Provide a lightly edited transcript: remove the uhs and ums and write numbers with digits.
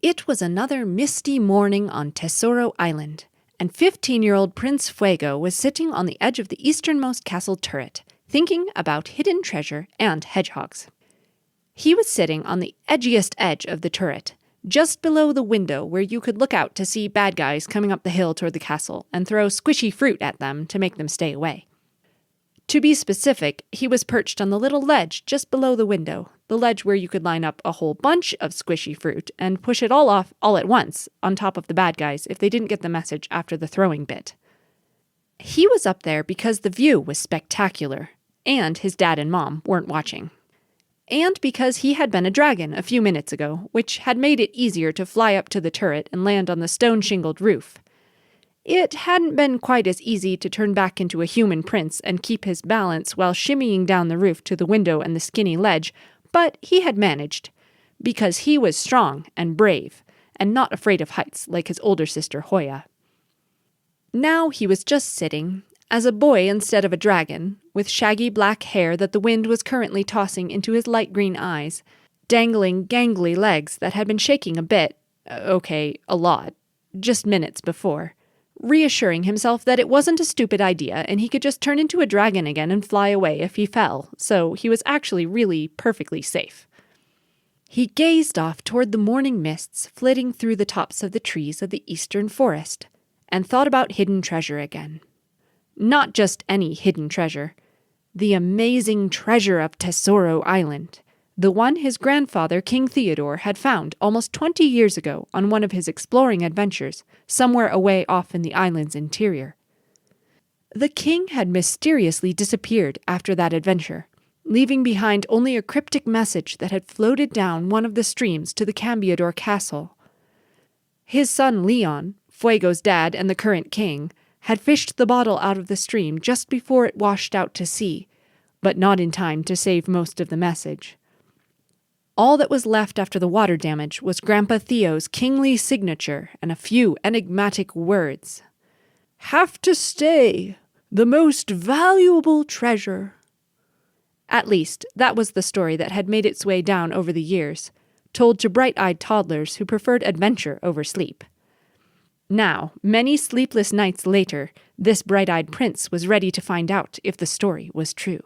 It was another misty morning on Tesoro Island, and 15-year-old Prince Fuego was sitting on the edge of the easternmost castle turret, thinking about hidden treasure and hedgehogs. He was sitting on the edgiest edge of the turret, just below the window where you could look out to see bad guys coming up the hill toward the castle and throw squishy fruit at them to make them stay away. To be specific, he was perched on the little ledge just below the window, the ledge where you could line up a whole bunch of squishy fruit and push it all off all at once on top of the bad guys if they didn't get the message after the throwing bit. He was up there because the view was spectacular, and his dad and mom weren't watching. And because he had been a dragon a few minutes ago, which had made it easier to fly up to the turret and land on the stone-shingled roof. It hadn't been quite as easy to turn back into a human prince and keep his balance while shimmying down the roof to the window and the skinny ledge, but he had managed, because he was strong and brave, and not afraid of heights like his older sister Hoya. Now he was just sitting, as a boy instead of a dragon, with shaggy black hair that the wind was currently tossing into his light green eyes, dangling gangly legs that had been shaking a bit, a lot, just minutes before, reassuring himself that it wasn't a stupid idea and he could just turn into a dragon again and fly away if he fell, so he was actually really perfectly safe. He gazed off toward the morning mists flitting through the tops of the trees of the eastern forest, and thought about hidden treasure again. Not just any hidden treasure. The amazing Treasure of Tesoro Island, the one his grandfather, King Theodore, had found almost 20 years ago on one of his exploring adventures, somewhere away off in the island's interior. The king had mysteriously disappeared after that adventure, leaving behind only a cryptic message that had floated down one of the streams to the Cambiador castle. His son Leon, Fuego's dad and the current king, had fished the bottle out of the stream just before it washed out to sea, but not in time to save most of the message. All that was left after the water damage was Grandpa Theo's kingly signature and a few enigmatic words. "Have to stay. The most valuable treasure." At least, that was the story that had made its way down over the years, told to bright-eyed toddlers who preferred adventure over sleep. Now, many sleepless nights later, this bright-eyed prince was ready to find out if the story was true.